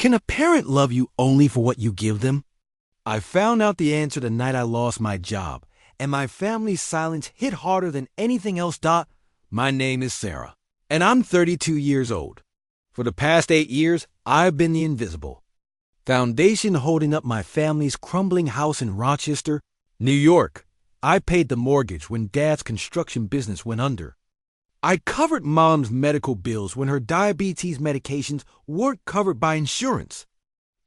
Can a parent love you only for what you give them? I found out the answer the night I lost my job, and my family's silence hit harder than anything else. My name is Sarah, and I'm 32 years old. For the past 8 years, I've been the invisible foundation holding up my family's crumbling house in Rochester, New York. I paid the mortgage when Dad's construction business went under. I covered Mom's medical bills when her diabetes medications weren't covered by insurance.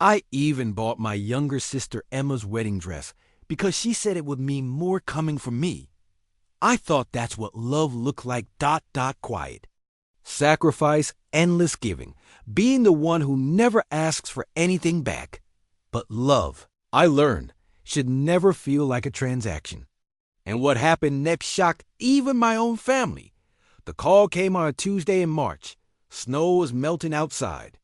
I even bought my younger sister Emma's wedding dress because she said it would mean more coming from me. I thought that's what love looked like. Quiet. Sacrifice, endless giving, being the one who never asks for anything back. But love, I learned, should never feel like a transaction. And what happened next shocked even my own family. The call came on a Tuesday in March. Snow was melting outside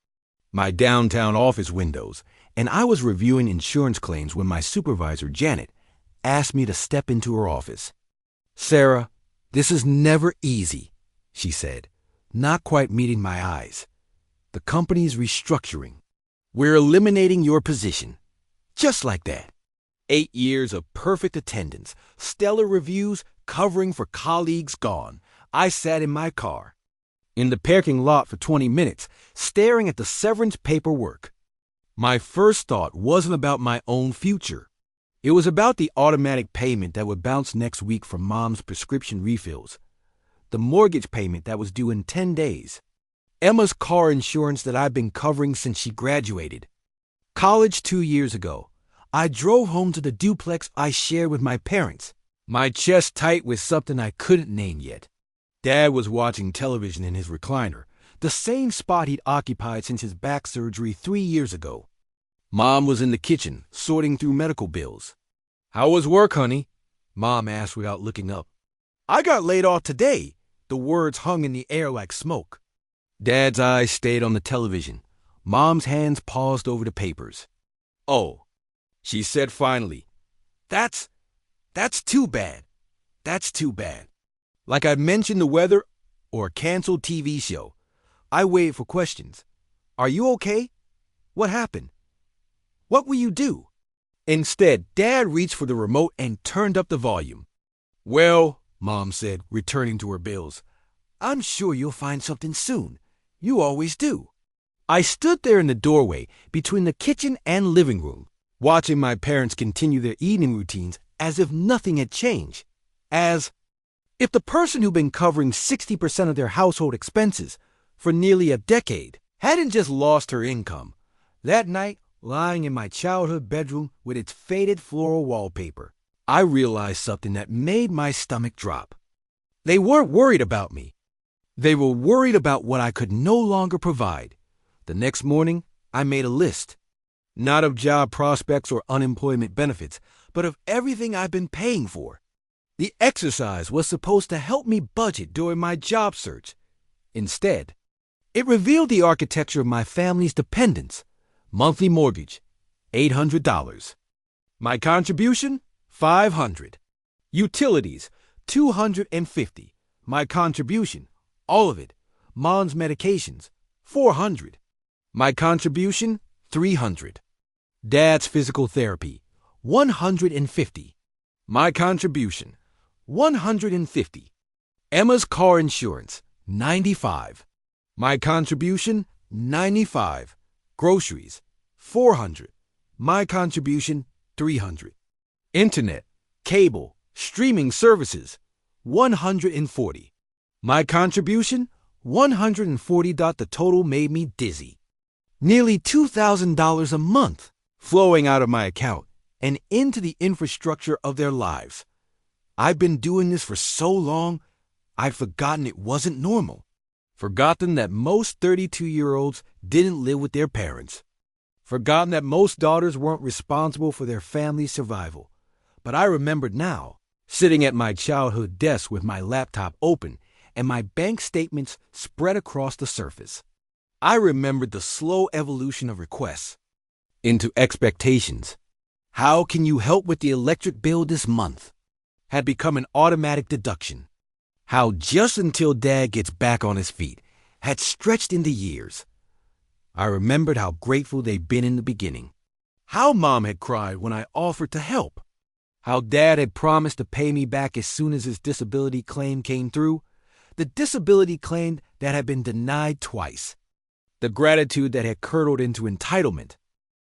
my downtown office windows, and I was reviewing insurance claims when my supervisor, Janet, asked me to step into her office. "Sarah, this is never easy," she said, not quite meeting my eyes. "The company's restructuring. We're eliminating your position." Just like that. 8 years of perfect attendance, stellar reviews, covering for colleagues gone. I sat in my car, in the parking lot for 20 minutes, staring at the severance paperwork. My first thought wasn't about my own future. It was about the automatic payment that would bounce next week from Mom's prescription refills, the mortgage payment that was due in 10 days, Emma's car insurance that I'd been covering since she graduated. College 2 years ago, I drove home to the duplex I shared with my parents, my chest tight with something I couldn't name yet. Dad was watching television in his recliner, the same spot he'd occupied since his back surgery 3 years ago. Mom was in the kitchen, sorting through medical bills. "How was work, honey?" Mom asked without looking up. "I got laid off today." The words hung in the air like smoke. Dad's eyes stayed on the television. Mom's hands paused over the papers. "Oh," she said finally. That's too bad. That's too bad." Like I'd mentioned the weather or a canceled TV show. I waited for questions. "Are you okay? What happened? What will you do?" Instead, Dad reached for the remote and turned up the volume. "Well," Mom said, returning to her bills, "I'm sure you'll find something soon. You always do." I stood there in the doorway between the kitchen and living room, watching my parents continue their eating routines as if nothing had changed. As if the person who'd been covering 60% of their household expenses for nearly a decade hadn't just lost her income. That night, lying in my childhood bedroom with its faded floral wallpaper, I realized something that made my stomach drop. They weren't worried about me. They were worried about what I could no longer provide. The next morning, I made a list, not of job prospects or unemployment benefits, but of everything I've been paying for. The exercise was supposed to help me budget during my job search. Instead, it revealed the architecture of my family's dependence. Monthly mortgage, $800. My contribution, $500. Utilities, $250. My contribution, all of it. Mom's medications, $400. My contribution, $300. Dad's physical therapy, $150. My contribution, $150. Emma's car insurance, $95. My contribution, $95. Groceries, $400. My contribution, $300. Internet, cable, streaming services, $140. My contribution, $140. The total made me dizzy. Nearly $2,000 a month flowing out of my account and into the infrastructure of their lives. I've been doing this for so long, I'd forgotten it wasn't normal. Forgotten that most 32-year-olds didn't live with their parents. Forgotten that most daughters weren't responsible for their family's survival. But I remembered now, sitting at my childhood desk with my laptop open and my bank statements spread across the surface. I remembered the slow evolution of requests into expectations. "How can you help with the electric bill this month?" had become an automatic deduction. How just until Dad gets back on his feet had stretched into years. I remembered how grateful they'd been in the beginning. How Mom had cried when I offered to help. How Dad had promised to pay me back as soon as his disability claim came through. The disability claim that had been denied twice. The gratitude that had curdled into entitlement.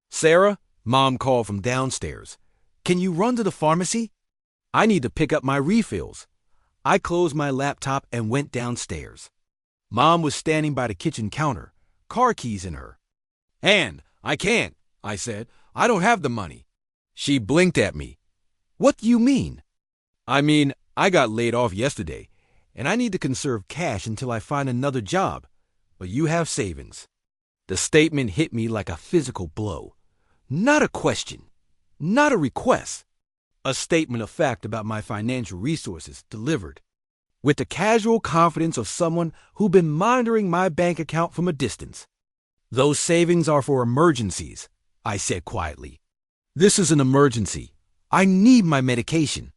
"Sarah," Mom called from downstairs. "Can you run to the pharmacy? I need to pick up my refills." I closed my laptop and went downstairs. Mom was standing by the kitchen counter, car keys in her hand. "I can't," I said. "I don't have the money." She blinked at me. "What do you mean?" "I mean, I got laid off yesterday, and I need to conserve cash until I find another job. But you have savings." The statement hit me like a physical blow. Not a question, not a request. A statement of fact about my financial resources delivered with the casual confidence of someone who'd been monitoring my bank account from a distance. "Those savings are for emergencies," I said quietly. "This is an emergency. I need my medication."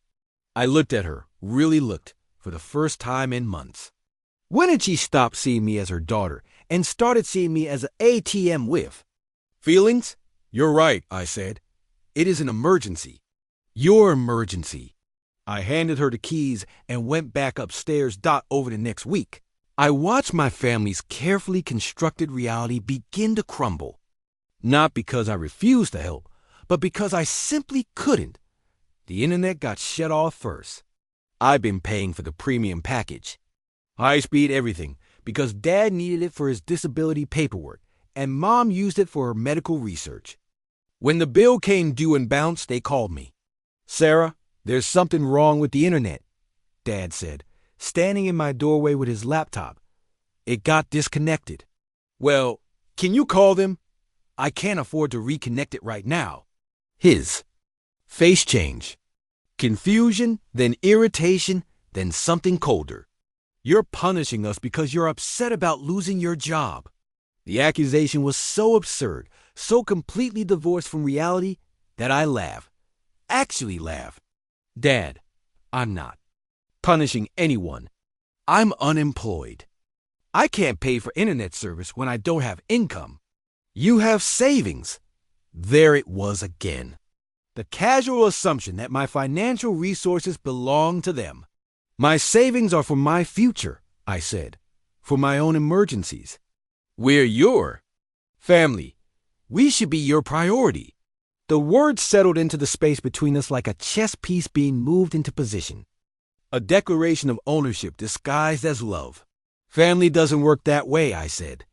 I looked at her, really looked, for the first time in months. When had she stopped seeing me as her daughter and started seeing me as an ATM whiff? "Feelings? You're right," I said. "It is an emergency. Your emergency." I handed her the keys and went back upstairs. Over the next week, I watched my family's carefully constructed reality begin to crumble. Not because I refused to help, but because I simply couldn't. The internet got shut off first. I've been paying for the premium package. High-speed everything, because Dad needed it for his disability paperwork, and Mom used it for her medical research. When the bill came due and bounced, they called me. "Sarah, there's something wrong with the internet," Dad said, standing in my doorway with his laptop. "It got disconnected." "Well, can you call them? I can't afford to reconnect it right now." His face change. Confusion, then irritation, then something colder. "You're punishing us because you're upset about losing your job." The accusation was so absurd, so completely divorced from reality, that I laughed. Actually laughed. "Dad, I'm not punishing anyone. I'm unemployed. I can't pay for internet service when I don't have income. You have savings." There it was again. The casual assumption that my financial resources belong to them. "My savings are for my future," I said, "for my own emergencies. We're your family. We should be your priority." The words settled into the space between us like a chess piece being moved into position. A declaration of ownership disguised as love. "Family doesn't work that way," I said.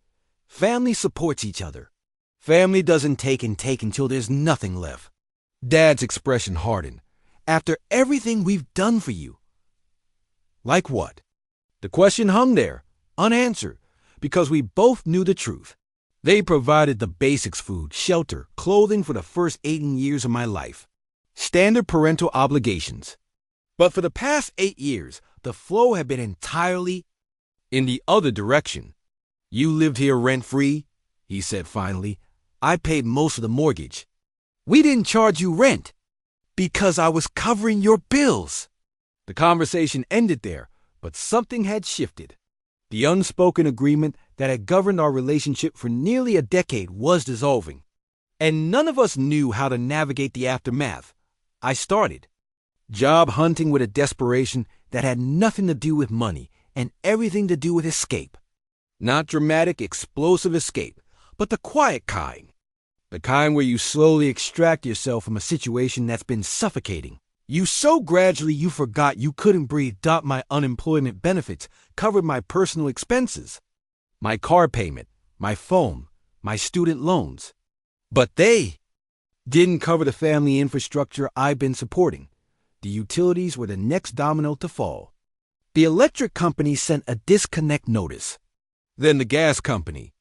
"Family supports each other. Family doesn't take and take until there's nothing left." Dad's expression hardened. "After everything we've done for you." Like what? The question hung there, unanswered, because we both knew the truth. They provided the basics: food, shelter, clothing for the first 18 years of my life. Standard parental obligations. But for the past 8 years, the flow had been entirely in the other direction. "You lived here rent-free," he said finally. "I paid most of the mortgage." "We didn't charge you rent." "Because I was covering your bills." The conversation ended there, but something had shifted. The unspoken agreement that had governed our relationship for nearly a decade was dissolving. And none of us knew how to navigate the aftermath. I started job hunting with a desperation that had nothing to do with money and everything to do with escape. Not dramatic, explosive escape, but the quiet kind. The kind where you slowly extract yourself from a situation that's been suffocating. You so gradually you forgot you couldn't breathe. My unemployment benefits covered my personal expenses, my car payment, my phone, my student loans. But they didn't cover the family infrastructure I've been supporting. The utilities were the next domino to fall. The electric company sent a disconnect notice. Then the gas company.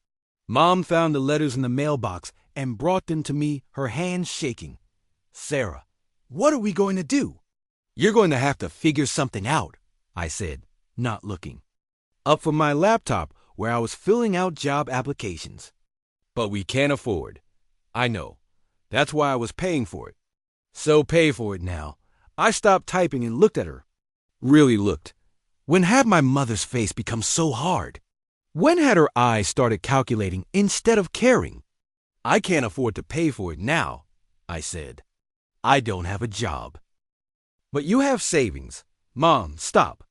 Mom found the letters in the mailbox and brought them to me, her hands shaking. "Sarah, what are we going to do?" "You're going to have to figure something out," I said, not looking up from my laptop where I was filling out job applications. "But we can't afford." "I know. That's why I was paying for it." "So pay for it now." I stopped typing and looked at her. Really looked. When had my mother's face become so hard? When had her eyes started calculating instead of caring? I can't afford to pay for it now, I said. I don't have a job. But you have savings. Mom, stop.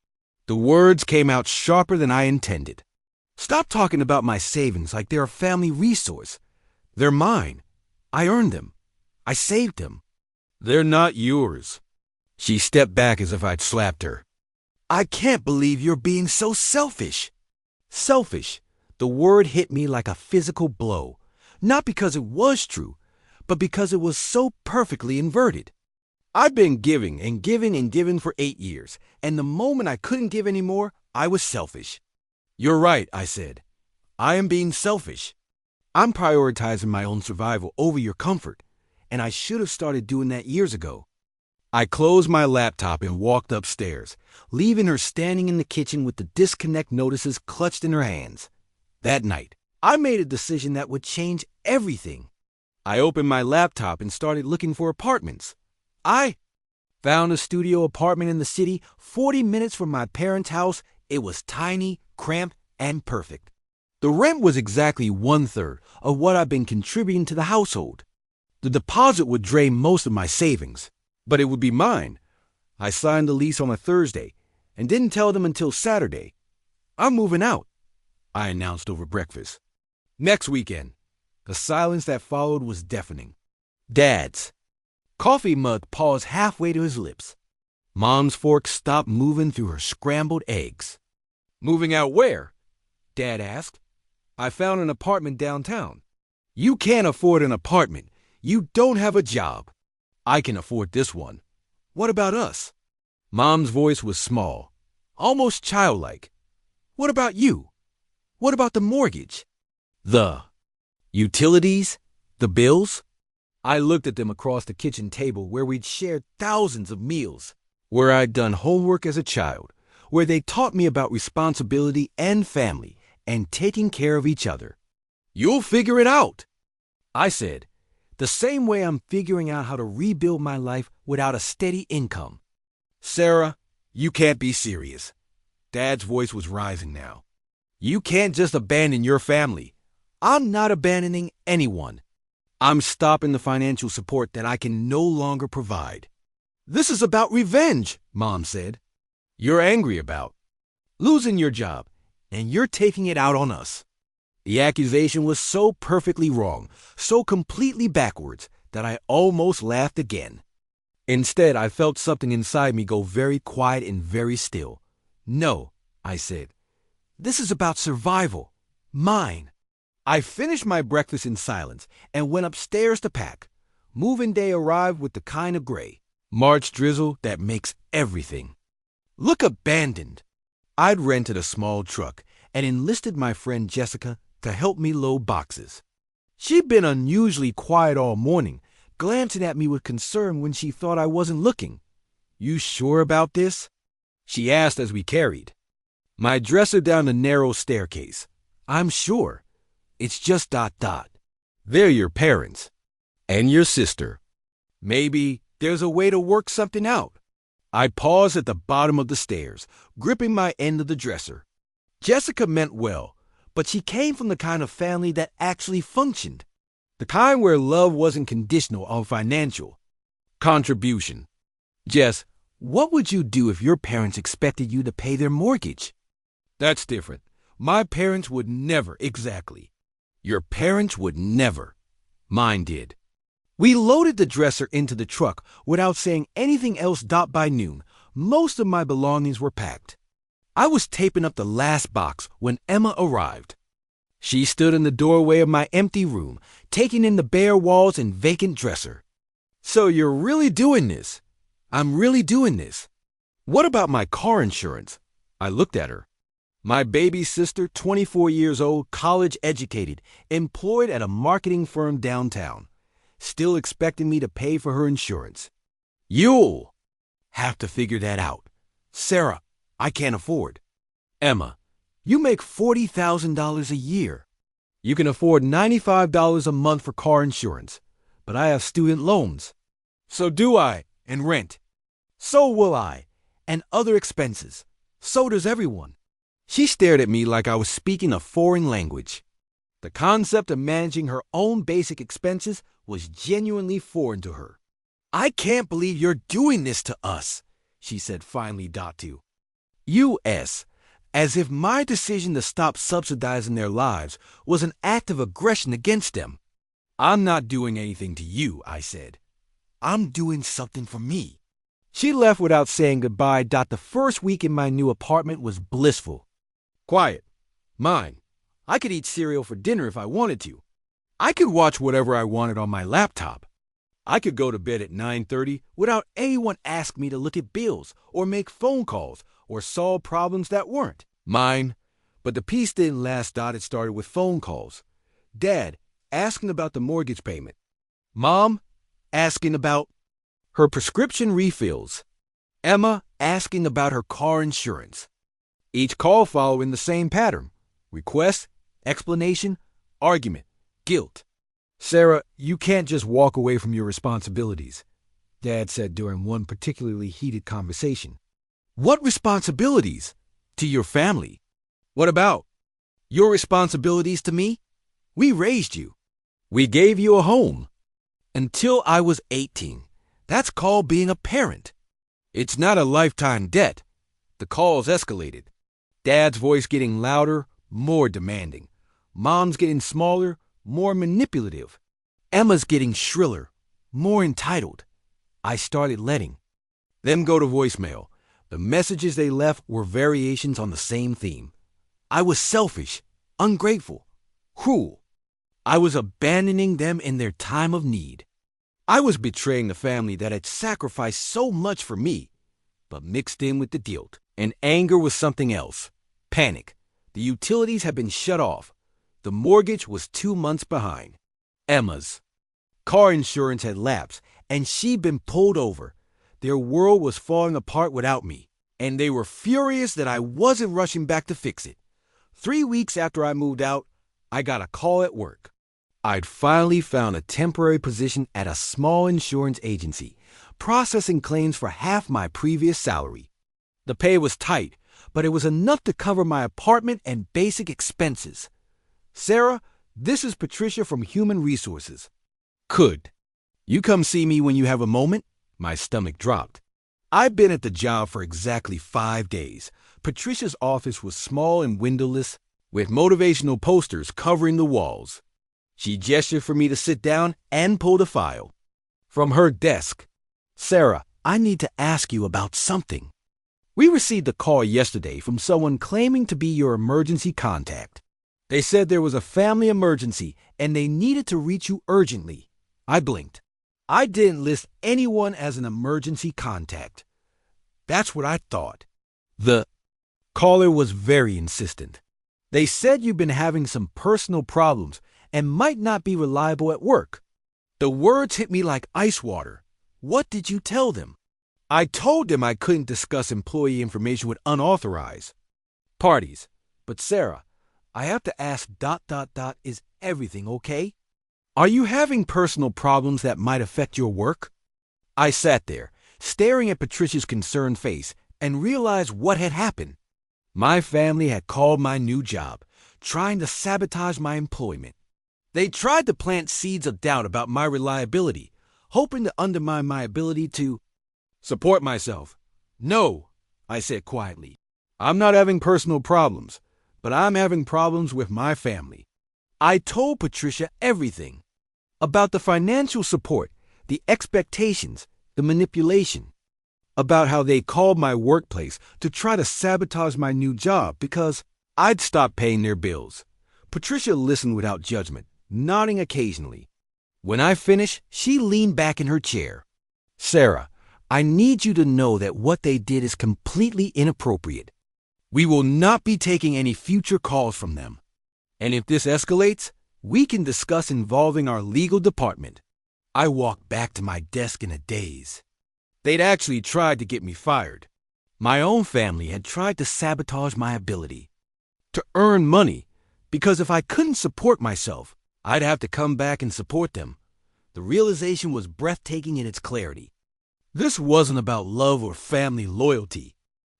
The words came out sharper than I intended. Stop talking about my savings like they're a family resource. They're mine. I earned them. I saved them. They're not yours. She stepped back as if I'd slapped her. I can't believe you're being so selfish. Selfish. The word hit me like a physical blow. Not because it was true, but because it was so perfectly inverted. I've been giving and giving and giving for 8 years, and the moment I couldn't give anymore, I was selfish. You're right, I said. I am being selfish. I'm prioritizing my own survival over your comfort, and I should have started doing that years ago. I closed my laptop and walked upstairs, leaving her standing in the kitchen with the disconnect notices clutched in her hands. That night, I made a decision that would change everything. I opened my laptop and started looking for apartments. I found a studio apartment in the city 40 minutes from my parents' house. It was tiny, cramped, and perfect. The rent was exactly 1/3 of what I've been contributing to the household. The deposit would drain most of my savings, but it would be mine. I signed the lease on a Thursday and didn't tell them until Saturday. I'm moving out, I announced over breakfast. Next weekend. The silence that followed was deafening. Dad's coffee mug paused halfway to his lips. Mom's fork stopped moving through her scrambled eggs. Moving out where? Dad asked. I found an apartment downtown. You can't afford an apartment. You don't have a job. I can afford this one. What about us? Mom's voice was small, almost childlike. What about you? What about the mortgage? The utilities? The bills? I looked at them across the kitchen table where we'd shared thousands of meals, where I'd done homework as a child, where they taught me about responsibility and family and taking care of each other. You'll figure it out, I said, the same way I'm figuring out how to rebuild my life without a steady income. Sarah, you can't be serious. Dad's voice was rising now. You can't just abandon your family. I'm not abandoning anyone. I'm stopping the financial support that I can no longer provide. This is about revenge, Mom said. You're angry about losing your job, and you're taking it out on us. The accusation was so perfectly wrong, so completely backwards, that I almost laughed again. Instead, I felt something inside me go very quiet and very still. No, I said. This is about survival. Mine. I finished my breakfast in silence and went upstairs to pack. Moving day arrived with the kind of gray, March drizzle that makes everything look abandoned. I'd rented a small truck and enlisted my friend Jessica to help me load boxes. She'd been unusually quiet all morning, glancing at me with concern when she thought I wasn't looking. You sure about this? She asked as we carried my dresser down the narrow staircase. I'm sure. It's just ... They're your parents. And your sister. Maybe there's a way to work something out. I paused at the bottom of the stairs, gripping my end of the dresser. Jessica meant well, but she came from the kind of family that actually functioned. The kind where love wasn't conditional on financial contribution. Jess, what would you do if your parents expected you to pay their mortgage? That's different. My parents would never, exactly. Your parents would never. Mine did. We loaded the dresser into the truck without saying anything else. By noon, most of my belongings were packed. I was taping up the last box when Emma arrived. She stood in the doorway of my empty room, taking in the bare walls and vacant dresser. So you're really doing this? I'm really doing this. What about my car insurance? I looked at her. My baby sister, 24 years old, college educated, employed at a marketing firm downtown, still expecting me to pay for her insurance. You'll have to figure that out. Sarah, I can't afford. Emma, you make $40,000 a year. You can afford $95 a month for car insurance, but I have student loans. So do I, and rent. So will I, and other expenses. So does everyone. She stared at me like I was speaking a foreign language. The concept of managing her own basic expenses was genuinely foreign to her. "I can't believe you're doing this to us," she said finally. U.S. As if my decision to stop subsidizing their lives was an act of aggression against them. "I'm not doing anything to you," I said. "I'm doing something for me." She left without saying goodbye. The first week in my new apartment was blissful. Quiet. Mine. I could eat cereal for dinner if I wanted to. I could watch whatever I wanted on my laptop. I could go to bed at 9:30 without anyone asking me to look at bills or make phone calls or solve problems that weren't mine. But the peace didn't last. It started with phone calls. Dad asking about the mortgage payment. Mom asking about her prescription refills. Emma asking about her car insurance. Each call following the same pattern: request, explanation, argument, guilt. "Sarah, you can't just walk away from your responsibilities," Dad said during one particularly heated conversation. "What responsibilities? To your family? What about your responsibilities to me? We raised you. We gave you a home. Until I was 18. That's called being a parent. It's not a lifetime debt." The calls escalated. Dad's voice getting louder, more demanding. Mom's getting smaller, more manipulative. Emma's getting shriller, more entitled. I started letting them go to voicemail. The messages they left were variations on the same theme. I was selfish, ungrateful, cruel. I was abandoning them in their time of need. I was betraying the family that had sacrificed so much for me. But mixed in with the guilt and anger was something else. Panic. The utilities had been shut off. The mortgage was 2 months behind. Emma's car insurance had lapsed, and she'd been pulled over. Their world was falling apart without me, and they were furious that I wasn't rushing back to fix it. 3 weeks after I moved out, I got a call at work. I'd finally found a temporary position at a small insurance agency, processing claims for half my previous salary. The pay was tight, but it was enough to cover my apartment and basic expenses. "Sarah, this is Patricia from Human Resources. Could you come see me when you have a moment?" My stomach dropped. I'd been at the job for exactly 5 days. Patricia's office was small and windowless, with motivational posters covering the walls. She gestured for me to sit down and pulled a file from her desk. "Sarah, I need to ask you about something. We received a call yesterday from someone claiming to be your emergency contact. They said there was a family emergency and they needed to reach you urgently." I blinked. I didn't list anyone as an emergency contact. That's what I thought. The caller was very insistent. "They said you've been having some personal problems and might not be reliable at work." The words hit me like ice water. What did you tell them? I told them I couldn't discuss employee information with unauthorized parties. "But Sarah, I have to ask ... Is everything okay? Are you having personal problems that might affect your work?" I sat there, staring at Patricia's concerned face, and realized what had happened. My family had called my new job, trying to sabotage my employment. They tried to plant seeds of doubt about my reliability, hoping to undermine my ability to support myself. "No," I said quietly. "I'm not having personal problems, but I'm having problems with my family." I told Patricia everything about the financial support, the expectations, the manipulation, about how they called my workplace to try to sabotage my new job because I'd stopped paying their bills. Patricia listened without judgment, nodding occasionally. When I finished, she leaned back in her chair. "Sarah, I need you to know that what they did is completely inappropriate. We will not be taking any future calls from them. And if this escalates, we can discuss involving our legal department." I walked back to my desk in a daze. They'd actually tried to get me fired. My own family had tried to sabotage my ability to earn money, because if I couldn't support myself, I'd have to come back and support them. The realization was breathtaking in its clarity. This wasn't about love or family loyalty.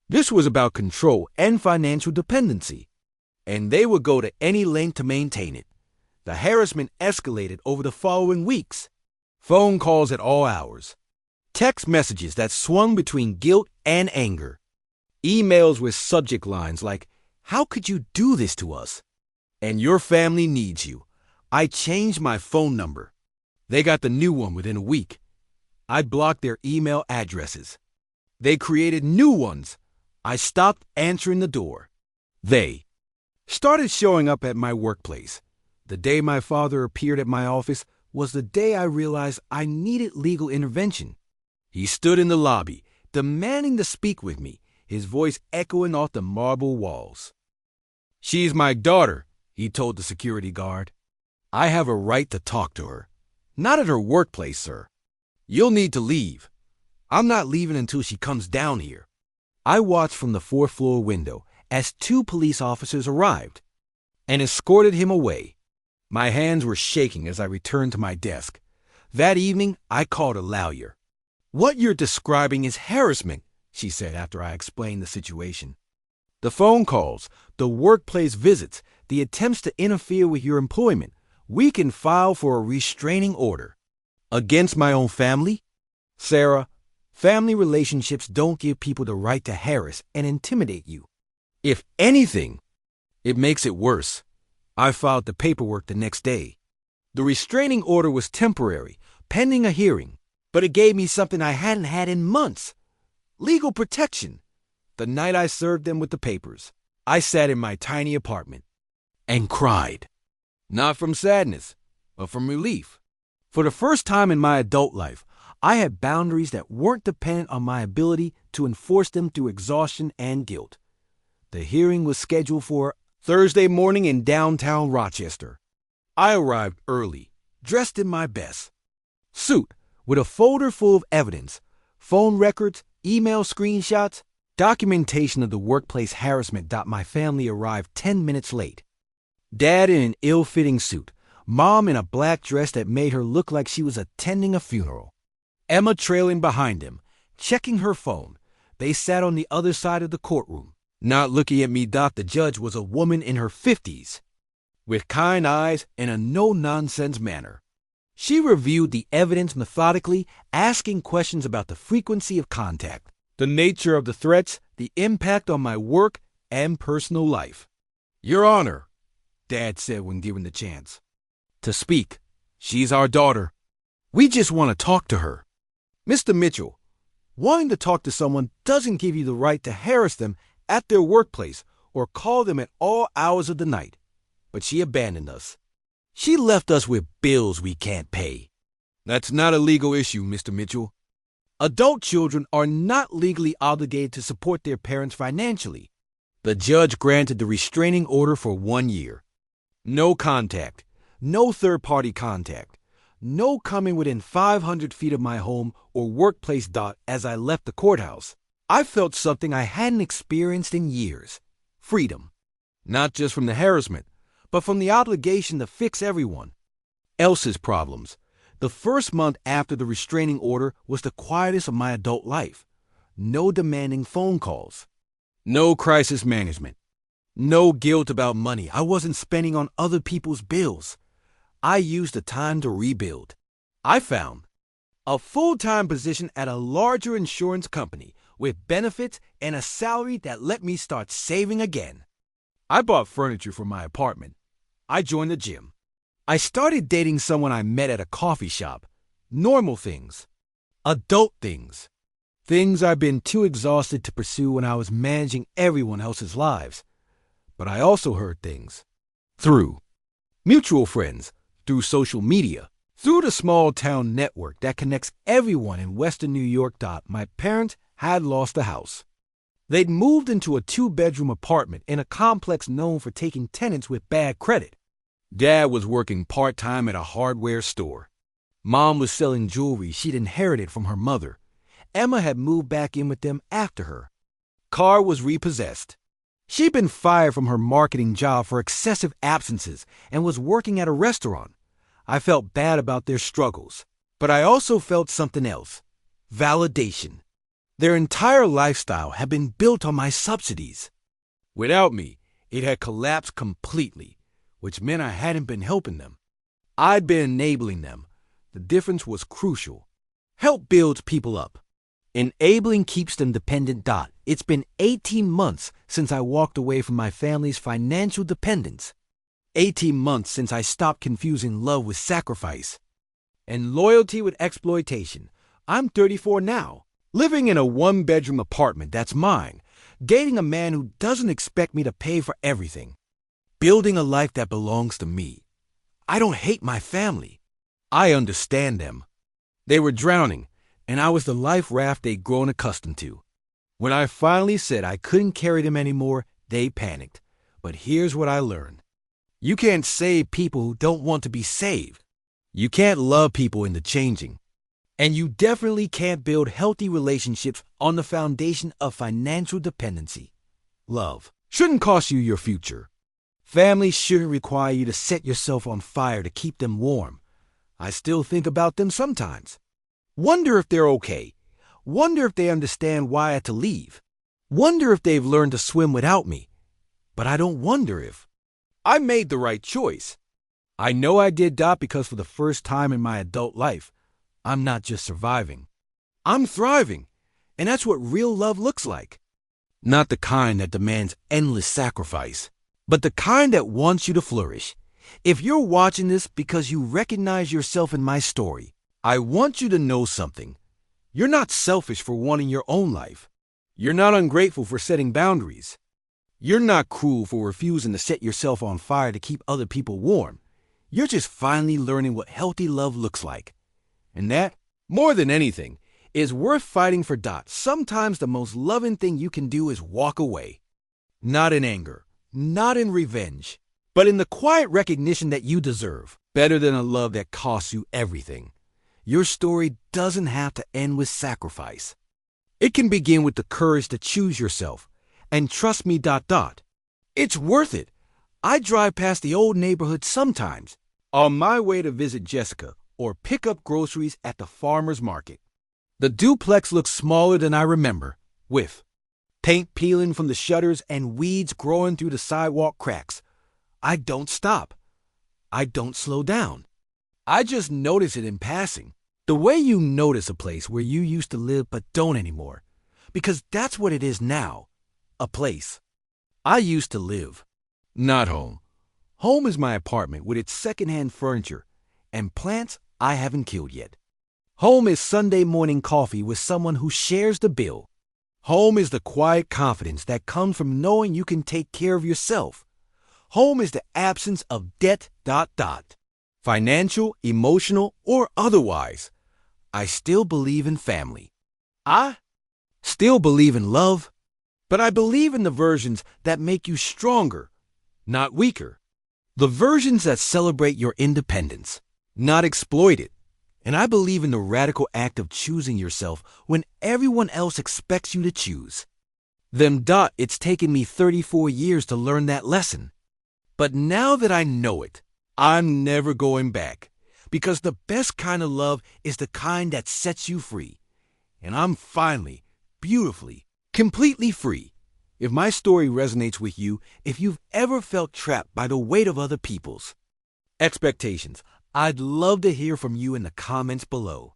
This was about control and financial dependency, and they would go to any length to maintain it. The harassment escalated over the following weeks. Phone calls at all hours. Text messages that swung between guilt and anger. Emails with subject lines like, "How could you do this to us?" and "Your family needs you." I changed my phone number. They got the new one within a week. I blocked their email addresses. They created new ones. I stopped answering the door. They started showing up at my workplace. The day my father appeared at my office was the day I realized I needed legal intervention. He stood in the lobby, demanding to speak with me, his voice echoing off the marble walls. "She's my daughter," he told the security guard. "I have a right to talk to her. Not at her workplace, sir. You'll need to leave. I'm not leaving until she comes down here." I watched from the fourth-floor window as 2 police officers arrived and escorted him away. My hands were shaking as I returned to my desk. That evening, I called a lawyer. "What you're describing is harassment," she said after I explained the situation. "The phone calls, the workplace visits, the attempts to interfere with your employment, we can file for a restraining order." "Against my own family?" "Sarah, family relationships don't give people the right to harass and intimidate you. If anything, it makes it worse." I filed the paperwork the next day. The restraining order was temporary, pending a hearing, but it gave me something I hadn't had in months: legal protection. The night I served them with the papers, I sat in my tiny apartment and cried. Not from sadness, but from relief. For the first time in my adult life, I had boundaries that weren't dependent on my ability to enforce them through exhaustion and guilt. The hearing was scheduled for Thursday morning in downtown Rochester. I arrived early, dressed in my best suit, with a folder full of evidence, phone records, email screenshots, documentation of the workplace harassment. My family arrived 10 minutes late. Dad in an ill-fitting suit, Mom in a black dress that made her look like she was attending a funeral. Emma trailing behind him, checking her phone. They sat on the other side of the courtroom. Not looking at me. The judge was a woman in her 50s, with kind eyes and a no-nonsense manner. She reviewed the evidence methodically, asking questions about the frequency of contact, the nature of the threats, the impact on my work and personal life. "Your Honor," Dad said when given the chance to speak, "she's our daughter. We just want to talk to her." "Mr. Mitchell, wanting to talk to someone doesn't give you the right to harass them at their workplace or call them at all hours of the night." But she abandoned us. She left us with bills we can't pay. "That's not a legal issue, Mr. Mitchell. Adult children are not legally obligated to support their parents financially." The judge granted the restraining order for 1 year. No contact, no third-party contact, no coming within 500 feet of my home or workplace. As I left the courthouse, I felt something I hadn't experienced in years: freedom. Not just from the harassment, but from the obligation to fix everyone else's problems. The first month after the restraining order was the quietest of my adult life. No demanding phone calls. No crisis management. No guilt about money I wasn't spending on other people's bills. I used the time to rebuild. I found a full-time position at a larger insurance company with benefits and a salary that let me start saving again. I bought furniture for my apartment. I joined the gym. I started dating someone I met at a coffee shop. Normal things. Adult things. Things I've been too exhausted to pursue when I was managing everyone else's lives. But I also heard things. Through mutual friends, through social media, through the small town network that connects everyone in Western New York. My parents had lost the house. They'd moved into a 2-bedroom apartment in a complex known for taking tenants with bad credit. Dad was working part-time at a hardware store. Mom was selling jewelry she'd inherited from her mother. Emma had moved back in with them after her. Car was repossessed. She'd been fired from her marketing job for excessive absences and was working at a restaurant. I felt bad about their struggles, but I also felt something else: validation. Their entire lifestyle had been built on my subsidies. Without me, it had collapsed completely, which meant I hadn't been helping them. I'd been enabling them. The difference was crucial. Help builds people up. Enabling keeps them dependent. It's been 18 months since I walked away from my family's financial dependence. 18 months since I stopped confusing love with sacrifice and loyalty with exploitation. I'm 34 now, living in a one-bedroom apartment that's mine, dating a man who doesn't expect me to pay for everything, building a life that belongs to me. I don't hate my family. I understand them. They were drowning, and I was the life raft they'd grown accustomed to. When I finally said I couldn't carry them anymore, they panicked. But here's what I learned. You can't save people who don't want to be saved. You can't love people into changing. And you definitely can't build healthy relationships on the foundation of financial dependency. Love shouldn't cost you your future. Family shouldn't require you to set yourself on fire to keep them warm. I still think about them sometimes. Wonder if they're okay. Wonder if they understand why I had to leave. Wonder if they've learned to swim without me. But I don't wonder if I made the right choice. I know I did that because for the first time in my adult life, I'm not just surviving. I'm thriving. And that's what real love looks like. Not the kind that demands endless sacrifice, but the kind that wants you to flourish. If you're watching this because you recognize yourself in my story, I want you to know something. You're not selfish for wanting your own life. You're not ungrateful for setting boundaries. You're not cruel for refusing to set yourself on fire to keep other people warm. You're just finally learning what healthy love looks like. And that, more than anything, is worth fighting for. Sometimes the most loving thing you can do is walk away. Not in anger, not in revenge, but in the quiet recognition that you deserve, better than a love that costs you everything. Your story doesn't have to end with sacrifice. It can begin with the courage to choose yourself. And trust me, it's worth it. I drive past the old neighborhood sometimes, on my way to visit Jessica or pick up groceries at the farmer's market. The duplex looks smaller than I remember, with paint peeling from the shutters and weeds growing through the sidewalk cracks. I don't stop. I don't slow down. I just notice it in passing. The way you notice a place where you used to live but don't anymore. Because that's what it is now. A place. I used to live. Not home. Home is my apartment with its secondhand furniture and plants I haven't killed yet. Home is Sunday morning coffee with someone who shares the bill. Home is the quiet confidence that comes from knowing you can take care of yourself. Home is the absence of debt. Financial, emotional, or otherwise. I still believe in family. I still believe in love, but I believe in the versions that make you stronger, not weaker. The versions that celebrate your independence, not exploit it. And I believe in the radical act of choosing yourself when everyone else expects you to choose. It's taken me 34 years to learn that lesson. But now that I know it, I'm never going back. Because the best kind of love is the kind that sets you free. And I'm finally, beautifully, completely free. If my story resonates with you, if you've ever felt trapped by the weight of other people's expectations, I'd love to hear from you in the comments below.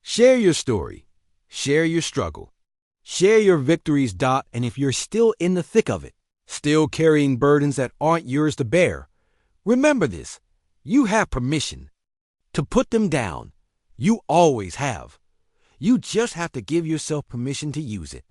Share your story. Share your struggle. Share your victories. And if you're still in the thick of it, still carrying burdens that aren't yours to bear, remember this. You have permission to put them down. You always have. You just have to give yourself permission to use it.